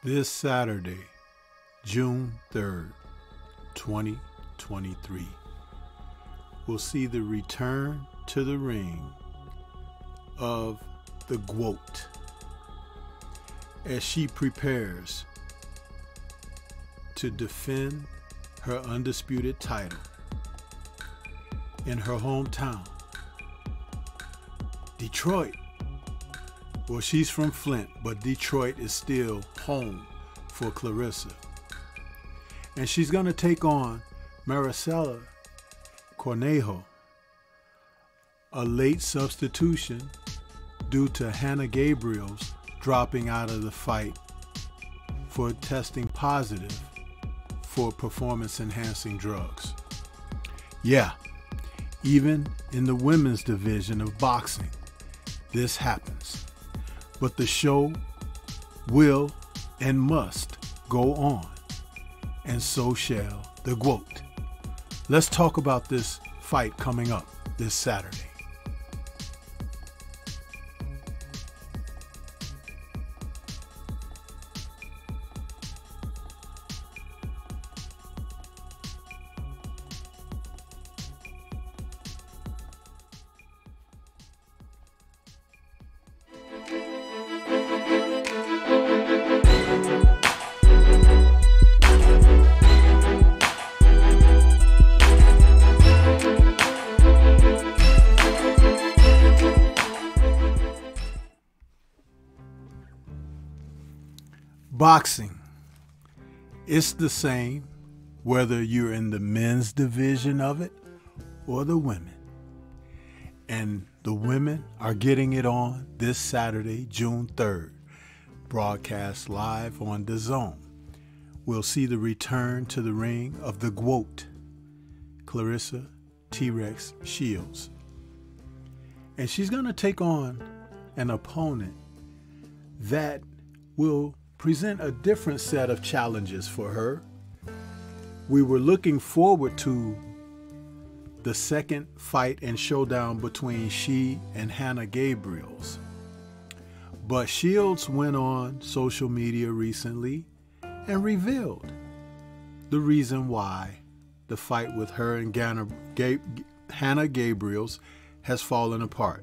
This Saturday, June 3rd, 2023, we'll see the return to the ring of the GOAT as she prepares to defend her undisputed title in her hometown, Detroit. Well, she's from Flint, but Detroit is still home for Claressa. And she's going to take on Maricela Cornejo, a late substitution due to Hannah Gabriel's dropping out of the fight for testing positive for performance-enhancing drugs. Yeah, even in the women's division of boxing, this happens. But the show will and must go on, and so shall the GOAT. Let's talk about this fight coming up this Saturday. Boxing, it's the same whether you're in the men's division of it or the women. And the women are getting it on this Saturday, June 3rd, broadcast live on Dazn. We'll see the return to the ring of the GOAT, Claressa T-Rex Shields. And she's going to take on an opponent that will present a different set of challenges for her. We were looking forward to the second fight and showdown between she and Hannah Gabriels. But Shields went on social media recently and revealed the reason why the fight with her and Hannah Gabriels has fallen apart.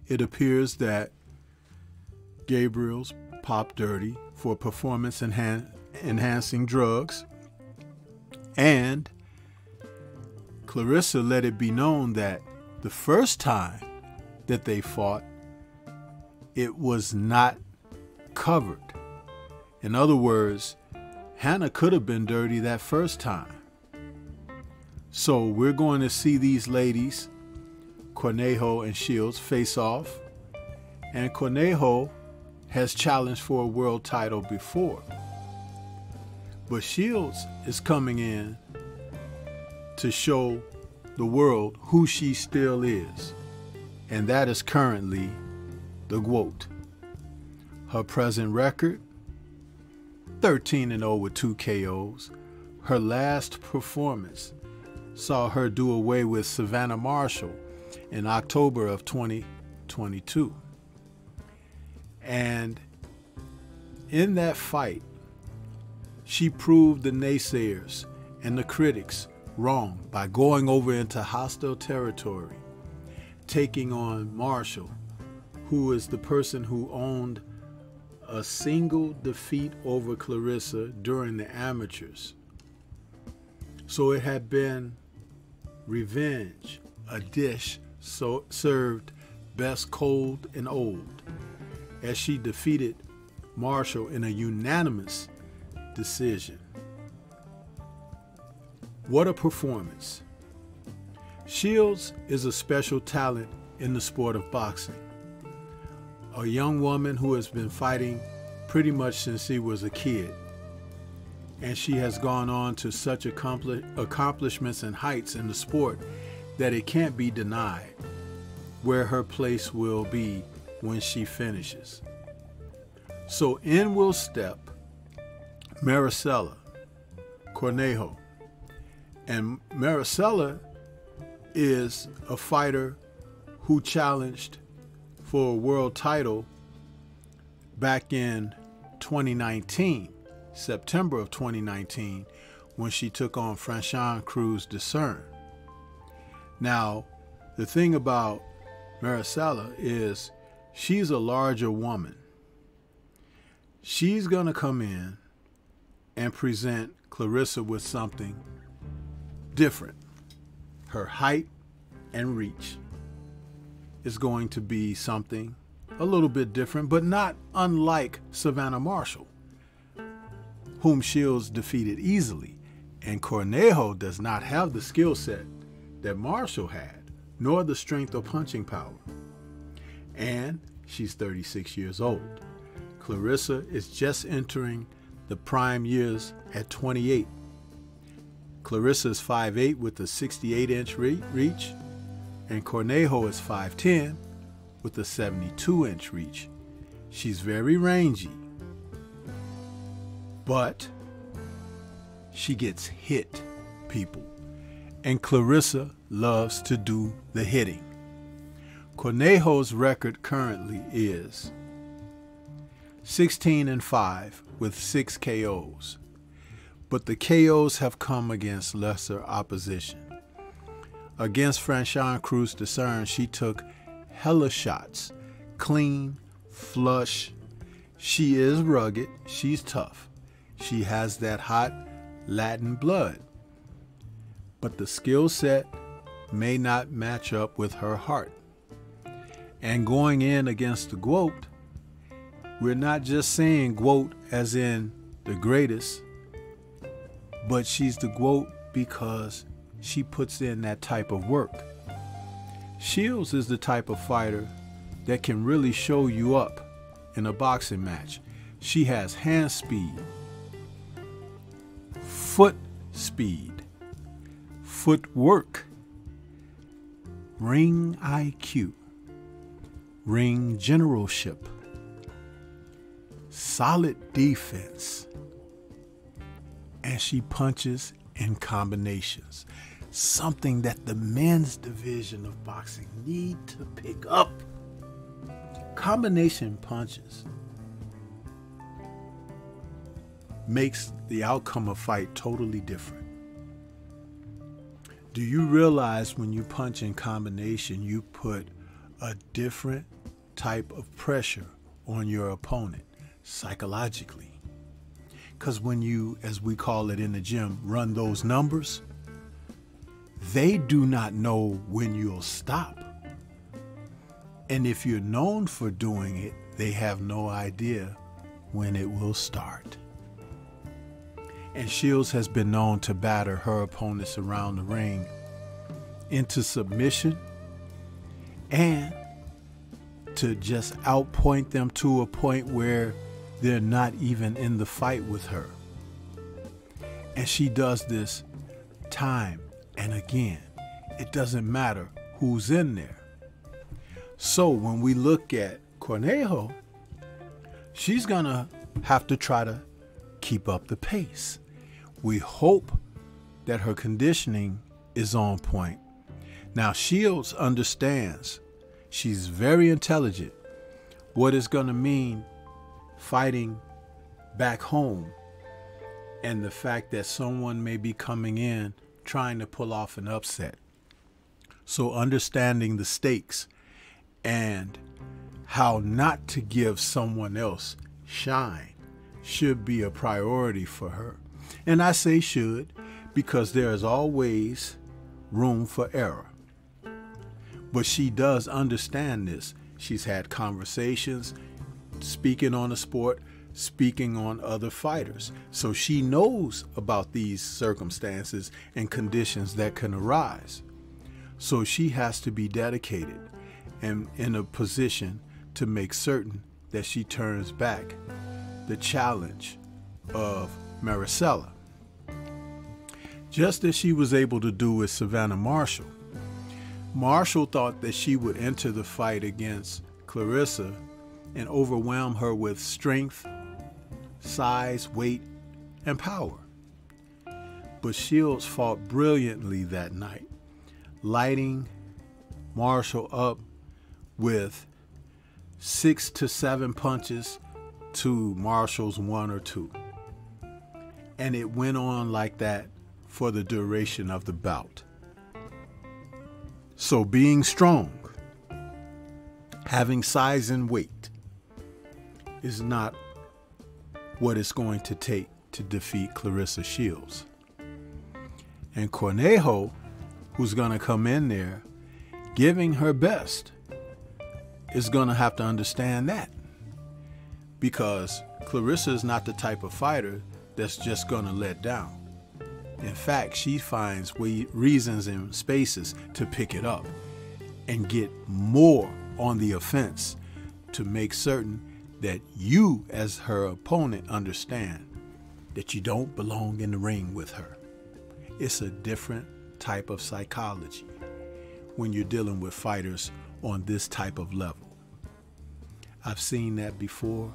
It appears that Gabriels popped dirty for performance enhancing drugs, and Claressa let it be known that the first time that they fought, it was not covered. In other words, Hannah could have been dirty that first time. So we're going to see these ladies, Cornejo and Shields, face off, and Cornejo has challenged for a world title before. But Shields is coming in to show the world who she still is, and that is currently the GOAT. Her present record, 13-0 with 2 KOs. Her last performance saw her do away with Savannah Marshall in October of 2022. And in that fight, she proved the naysayers and the critics wrong by going over into hostile territory, taking on Marshall, who is the person who owned a single defeat over Claressa during the amateurs. So it had been revenge, a dish served best cold and old, as she defeated Marshall in a unanimous decision. What a performance. Shields is a special talent in the sport of boxing. A young woman who has been fighting pretty much since she was a kid. And she has gone on to such accomplishments and heights in the sport that it can't be denied where her place will be when she finishes. So in will step Maricela Cornejo. And Maricela is a fighter who challenged for a world title back in 2019, September of 2019, when she took on Franchon Dazn. Now, the thing about Maricela is she's a larger woman. She's going to come in and present Claressa with something different. Her height and reach is going to be something a little bit different, but not unlike Savannah Marshall, whom Shields defeated easily. And Cornejo does not have the skill set that Marshall had, nor the strength or punching power. And she's 36 years old. Claressa is just entering the prime years at 28. Claressa is 5'8" with a 68-inch reach, and Cornejo is 5'10" with a 72-inch reach. She's very rangy, but she gets hit, people. And Claressa loves to do the hitting. Cornejo's record currently is 16-5 with 6 KOs. But the KOs have come against lesser opposition. Against Franchon Dazn, she took hella shots, clean, flush. She is rugged, she's tough. She has that hot Latin blood. But the skill set may not match up with her heart. And going in against the GOAT, we're not just saying GOAT as in the greatest, but she's the GOAT because she puts in that type of work. Shields is the type of fighter that can really show you up in a boxing match. She has hand speed, foot speed, footwork, ring IQ, ring generalship, solid defense, and she punches in combinations. Something that the men's division of boxing need to pick up. Combination punches makes the outcome of a fight totally different. Do you realize when you punch in combination, you put a different type of pressure on your opponent psychologically? Because when you, as we call it in the gym, run those numbers, they do not know when you'll stop. And if you're known for doing it, they have no idea when it will start. And Shields has been known to batter her opponents around the ring into submission and to just outpoint them to a point where they're not even in the fight with her. And she does this time and again. It doesn't matter who's in there. So when we look at Cornejo, she's gonna have to try to keep up the pace. We hope that her conditioning is on point. Now Shields understands, she's very intelligent, what it's gonna mean fighting back home and the fact that someone may be coming in trying to pull off an upset. So understanding the stakes and how not to give someone else shine should be a priority for her. And I say should because there is always room for error. But she does understand this. She's had conversations, speaking on the sport, speaking on other fighters. So she knows about these circumstances and conditions that can arise. So she has to be dedicated and in a position to make certain that she turns back the challenge of Maricela. Just as she was able to do with Savannah Marshall. Marshall thought that she would enter the fight against Claressa and overwhelm her with strength, size, weight, and power. But Shields fought brilliantly that night, lighting Marshall up with 6 to 7 punches to Marshall's 1 or 2. And it went on like that for the duration of the bout. So being strong, having size and weight, is not what it's going to take to defeat Claressa Shields. And Cornejo, who's going to come in there giving her best, is going to have to understand that. Because Claressa is not the type of fighter that's just going to let down. In fact, she finds reasons and spaces to pick it up and get more on the offense to make certain that you, as her opponent, understand that you don't belong in the ring with her. It's a different type of psychology when you're dealing with fighters on this type of level. I've seen that before,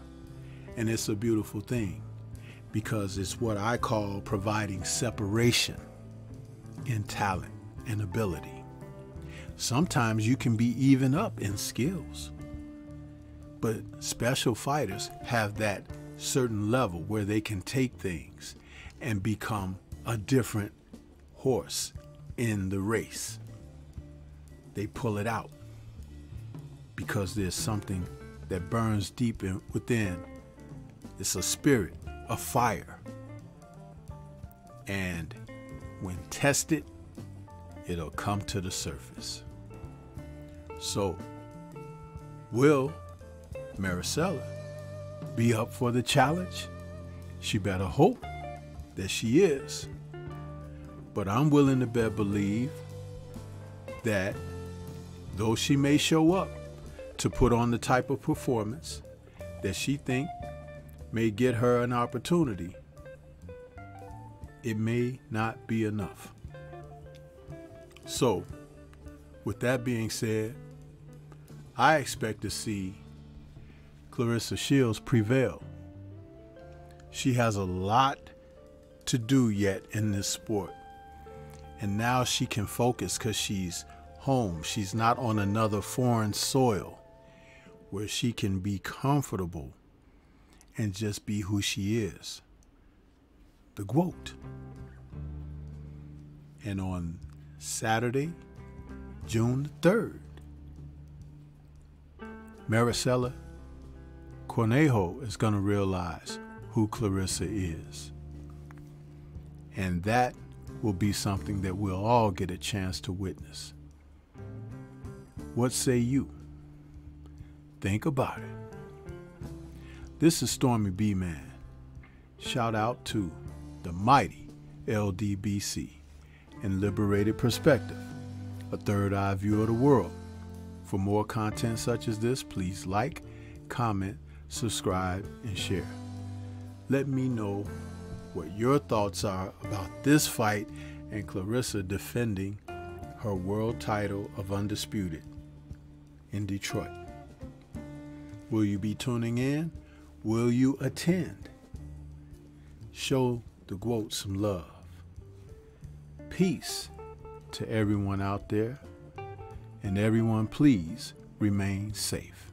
and it's a beautiful thing because it's what I call providing separation in talent and ability. Sometimes you can be even up in skills, but special fighters have that certain level where they can take things and become a different horse in the race. They pull it out because there's something that burns deep within. It's a spirit, a fire. And when tested, it'll come to the surface. So, will Maricela be up for the challenge? She better hope that she is. But I'm willing to believe that though she may show up to put on the type of performance that she think may get her an opportunity, it may not be enough. So, with that being said, I expect to see Claressa Shields prevail. She has a lot to do yet in this sport. And now she can focus because she's home. She's not on another foreign soil where she can be comfortable and just be who she is, the GOAT. And on Saturday, June 3rd, Maricela Cornejo is going to realize who Claressa is. And that will be something that we'll all get a chance to witness. What say you? Think about it. This is Stormy B Man. Shout out to the mighty LDBC and Liberated Perspective, a third eye view of the world. For more content such as this, please like, comment, subscribe, and share. Let me know what your thoughts are about this fight and Claressa defending her world title of Undisputed in Detroit. Will you be tuning in? Will you attend? Show the GOAT some love. Peace to everyone out there, and everyone please remain safe.